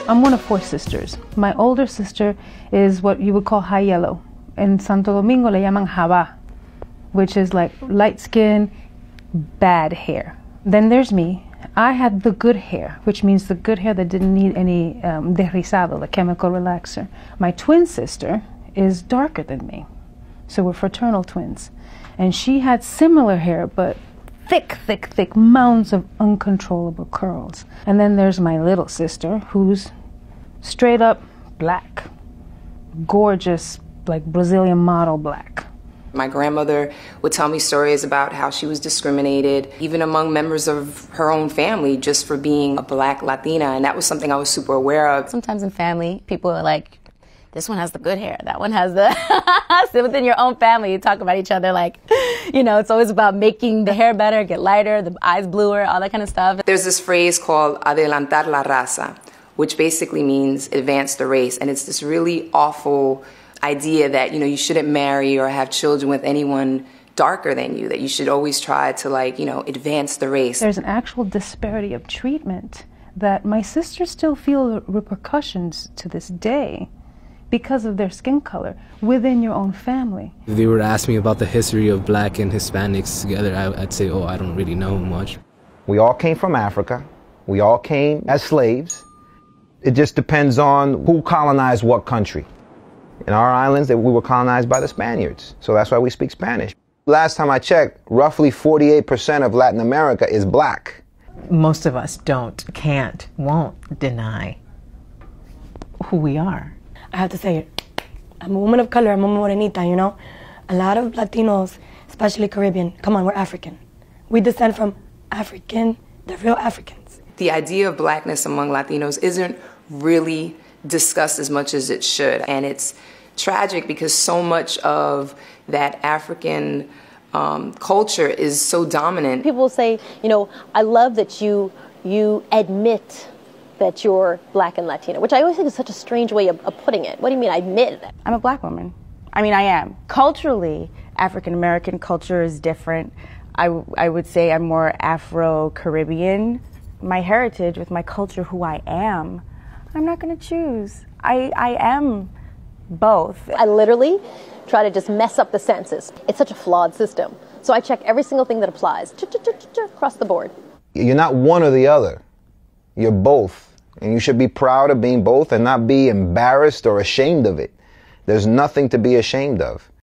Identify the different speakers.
Speaker 1: I'm one of four sisters. My older sister is what you would call high yellow. In Santo Domingo le llaman jabá, which is like light skin, bad hair. Then there's me. I had the good hair, which means the good hair that didn't need any desrizado, the chemical relaxer. My twin sister is darker than me, so we're fraternal twins. And she had similar hair, but thick, thick, thick mounds of uncontrollable curls. And then there's my little sister, who's straight up black, gorgeous, like Brazilian model black.
Speaker 2: My grandmother would tell me stories about how she was discriminated, even among members of her own family, just for being a black Latina, and that was something I was super aware of.
Speaker 3: Sometimes in family, people are like, this one has the good hair, that one has the... So within your own family, you talk about each other like, you know, it's always about making the hair better, get lighter, the eyes bluer, all that kind of stuff.
Speaker 2: There's this phrase called adelantar la raza, which basically means advance the race, and it's this really awful idea that, you know, you shouldn't marry or have children with anyone darker than you, that you should always try to, like, you know, advance the race.
Speaker 1: There's an actual disparity of treatment that my sisters still feel the repercussions to this day because of their skin color within your own family.
Speaker 4: If they were to ask me about the history of black and Hispanics together, I'd say, oh, I don't really know much.
Speaker 5: We all came from Africa. We all came as slaves. It just depends on who colonized what country. In our islands, we were colonized by the Spaniards, so that's why we speak Spanish. Last time I checked, roughly 48% of Latin America is black.
Speaker 6: Most of us can't, won't deny who we are.
Speaker 7: I have to say it. I'm a woman of color, I'm a morenita, you know? A lot of Latinos, especially Caribbean, come on, we're African. We descend from African, the real Africans.
Speaker 2: The idea of blackness among Latinos isn't really discussed as much as it should, and it's tragic because so much of that African culture is so dominant.
Speaker 8: People say, you know, I love that you admit that you're black and Latino, which I always think is such a strange way of putting it. What do you mean, I admit it?
Speaker 3: I'm a black woman. I mean, I am. Culturally, African-American culture is different. I would say I'm more Afro-Caribbean. My heritage with my culture, who I am, I'm not going to choose. I am both.
Speaker 8: I literally try to just mess up the census. It's such a flawed system. So I check every single thing that applies, across the board.
Speaker 5: You're not one or the other. You're both. And you should be proud of being both and not be embarrassed or ashamed of it. There's nothing to be ashamed of.